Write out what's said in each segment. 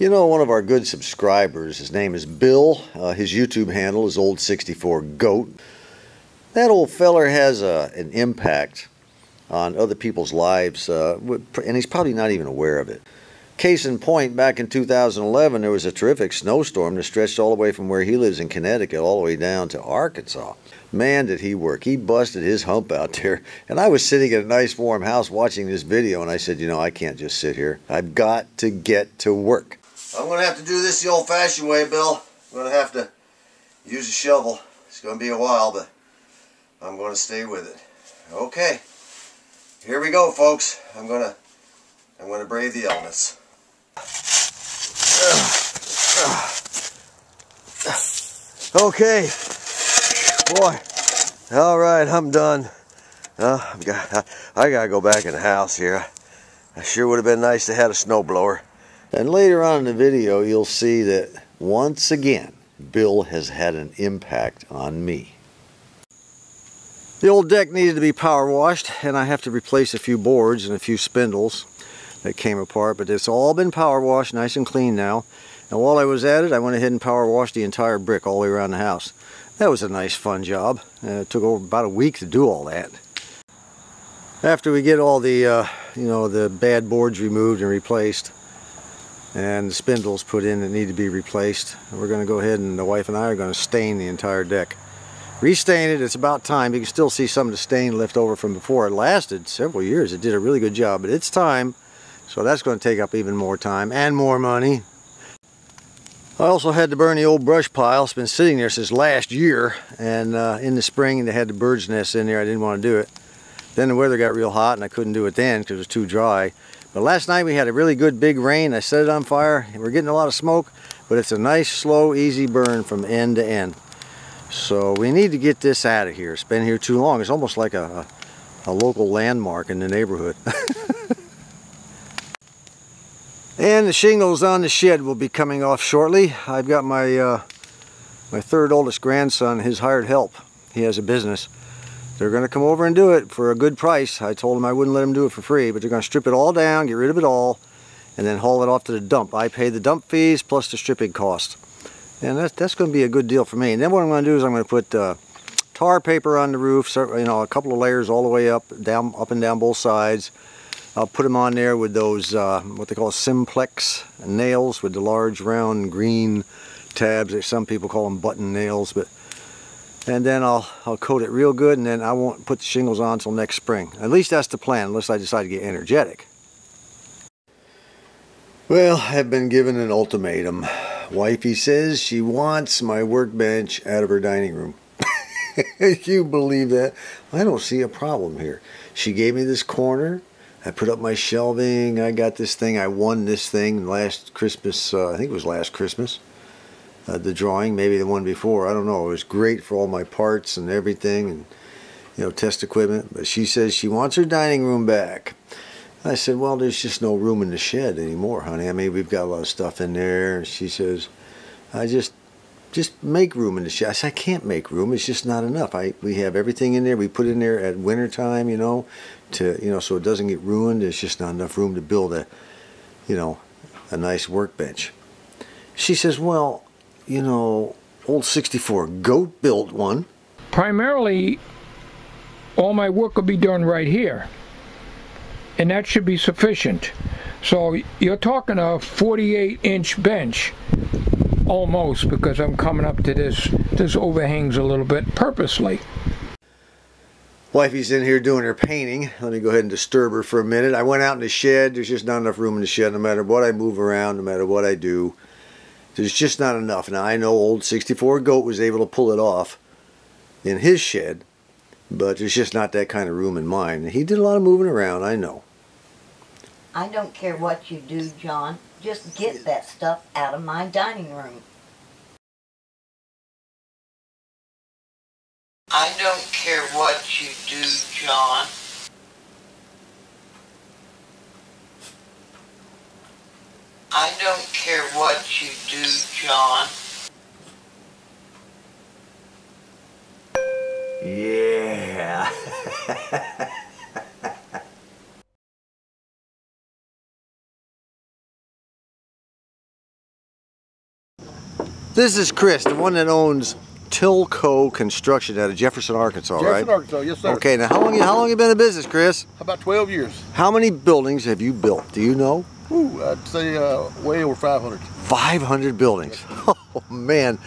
You know, one of our good subscribers, his name is Bill. His YouTube handle is Old64Goat. That old feller has an impact on other people's lives, and he's probably not even aware of it. Case in point, back in 2011, there was a terrific snowstorm that stretched all the way from where he lives in Connecticut all the way down to Arkansas. Man, did he work. He busted his hump out there. And I was sitting at a nice warm house watching this video, and I said, you know, I can't just sit here. I've got to get to work. I'm going to have to do this the old-fashioned way, Bill. I'm going to have to use a shovel. It's going to be a while, but I'm going to stay with it. Okay. Here we go, folks. I'm going to brave the elements. Okay, boy. All right, I'm done. I gotta go back in the house here. I sure would have been nice to have a snowblower. And later on in the video, you'll see that once again, Bill has had an impact on me. The old deck needed to be power washed, and I have to replace a few boards and a few spindles that came apart, but it's all been power washed, nice and clean now. And while I was at it, I went ahead and power washed the entire brick all the way around the house. That was a nice fun job. It took over about a week to do all that. After we get all the the bad boards removed and replaced, and the spindles put in that need to be replaced, we're going to go ahead, and the wife and I are going to stain the entire deck. Restain it. It's about time. You can still see some of the stain left over from before. It lasted several years. It did a really good job, but it's time. So that's going to take up even more time and more money. I also had to burn the old brush pile. It's been sitting there since last year, and in the spring they had the bird's nest in there. I didn't want to do it. Then the weather got real hot and I couldn't do it then because it was too dry. But last night we had a really good big rain. I set it on fire. We're getting a lot of smoke, but it's a nice, slow, easy burn from end to end. So we need to get this out of here. It's been here too long. It's almost like a local landmark in the neighborhood. And the shingles on the shed will be coming off shortly. I've got my my third oldest grandson, his hired help. He has a business. They're going to come over and do it for a good price. I told them I wouldn't let them do it for free, but they're going to strip it all down, get rid of it all, and then haul it off to the dump. I pay the dump fees plus the stripping cost. And that's going to be a good deal for me. And then what I'm going to do is I'm going to put tar paper on the roof, so, you know, a couple of layers all the way up and down both sides. I'll put them on there with those, what they call simplex nails with the large round green tabs. Some people call them button nails. And then I'll coat it real good, and then I won't put the shingles on until next spring. At least that's the plan, unless I decide to get energetic. Well, I've been given an ultimatum. Wifey says she wants my workbench out of her dining room. You believe that? I don't see a problem here. She gave me this corner. I put up my shelving. I got this thing. I won this thing last Christmas. I think it was last Christmas. The drawing, maybe the one before. I don't know. It was great for all my parts and everything, and you know, test equipment. But she says she wants her dining room back. I said, well, there's just no room in the shed anymore, honey. I mean, we've got a lot of stuff in there. And she says, I just make room in the shed. I said, I can't make room. It's just not enough. We have everything in there. We put in there at winter time, you know, so it doesn't get ruined. There's just not enough room to build a nice workbench. She says, well, you know, old 64 Goat built one. Primarily, all my work will be done right here, and that should be sufficient. So you're talking a 48-inch bench, almost, because I'm coming up to this overhangs a little bit purposely. Wifey's in here doing her painting. Let me go ahead and disturb her for a minute. I went out in the shed. There's just not enough room in the shed. No matter what I move around, no matter what I do, there's just not enough. Now, I know old 64 Goat was able to pull it off in his shed, but there's just not that kind of room in mine. He did a lot of moving around, I know. I don't care what you do, John. Just get that stuff out of my dining room. I don't care what you do, John. I don't care what you do, John. Yeah. This is Chris, the one that owns Tilco Construction out of Jefferson, Arkansas, right? Jefferson, Arkansas, yes sir. Okay, now how long you been in business, Chris? About 12 years. How many buildings have you built? Do you know? Ooh, I'd say way over 500. 500 buildings. Oh man.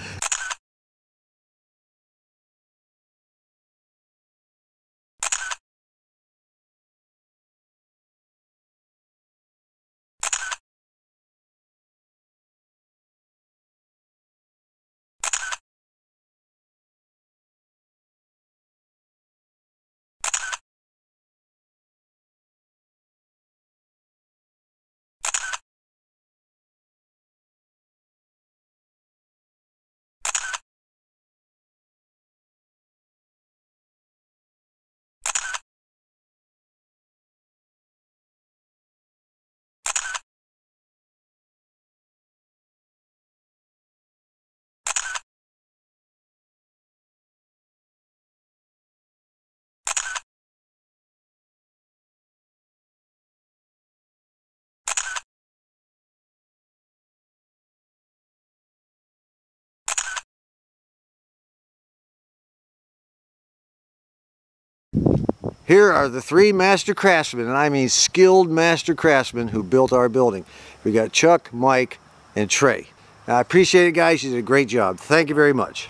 Here are the 3 master craftsmen, and I mean skilled master craftsmen who built our building. We got Chuck, Mike, and Trey. I appreciate it, guys. You did a great job. Thank you very much.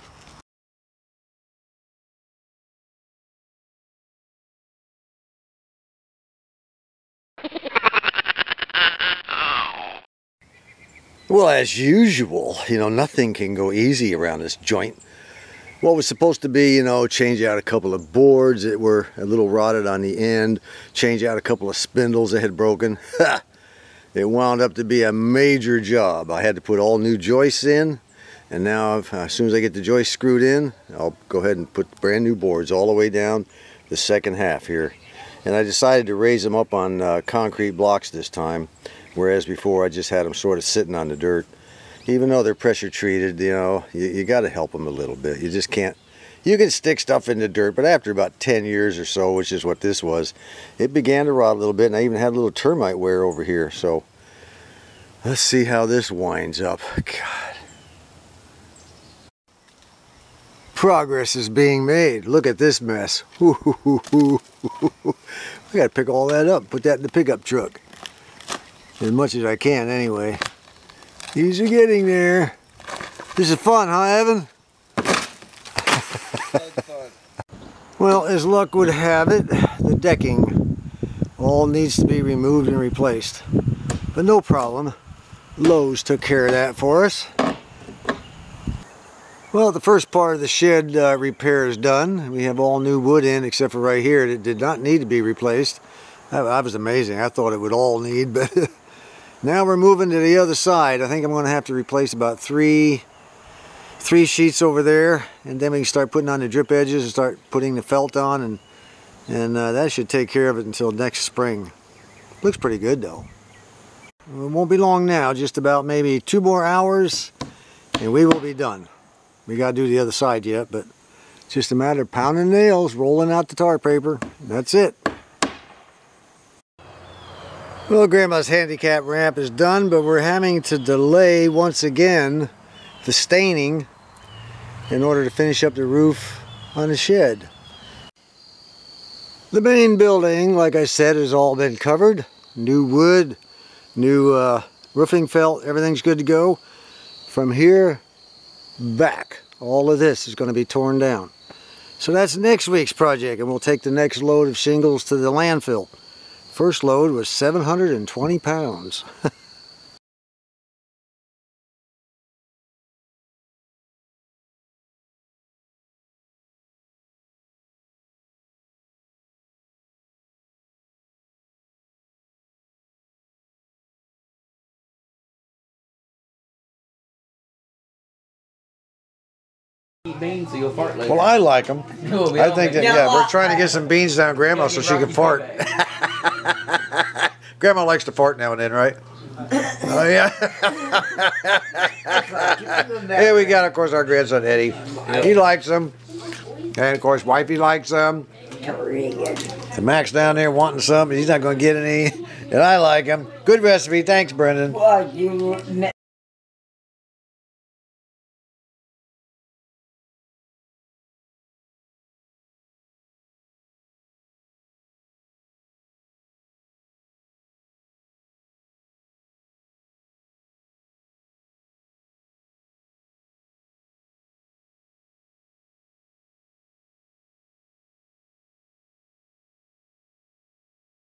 Well, as usual, nothing can go easy around this joint. What was supposed to be, change out a couple of boards that were a little rotted on the end, change out a couple of spindles that had broken. It wound up to be a major job. I had to put all new joists in, and now as soon as I get the joists screwed in, I'll go ahead and put brand new boards all the way down the second half here. And I decided to raise them up on concrete blocks this time, whereas before I just had them sort of sitting on the dirt. Even though they're pressure treated, you got to help them a little bit. You just can't. You can stick stuff in the dirt, but after about 10 years or so, which is what this was, it began to rot a little bit, and I even had a little termite wear over here. So let's see how this winds up. God. Progress is being made. Look at this mess. I got to pick all that up, put that in the pickup truck. As much as I can, anyway. These are getting there. This is fun, huh, Evan? Well, as luck would have it, the decking all needs to be removed and replaced. But no problem. Lowe's took care of that for us. Well, the first part of the shed repair is done. We have all new wood in, except for right here. It did not need to be replaced. That was amazing. I thought it would all need, but now we're moving to the other side. I think I'm going to have to replace about three sheets over there, and then we can start putting on the drip edges and start putting the felt on, and that should take care of it until next spring. Looks pretty good though. It won't be long now, just about maybe 2 more hours, and we will be done. We got to do the other side yet, but it's just a matter of pounding nails, rolling out the tar paper. That's it. Well, Grandma's handicap ramp is done, but we're having to delay once again the staining in order to finish up the roof on the shed. The main building, like I said, has all been covered. New wood, new roofing felt, everything's good to go. From here back, all of this is going to be torn down. So that's next week's project, and we'll take the next load of shingles to the landfill. First load was 720 pounds. Beans, so you'll fart later. Well, I like them. No, I think that, yeah, we're trying to get some beans down Grandma so she can fart. Grandma likes to fart now and then, right? Oh, yeah. Here we got, of course, our grandson, Eddie. He likes them. And, of course, Wifey likes them. And Mac's down there wanting some, but he's not going to get any. And I like them. Good recipe. Thanks, Brendan.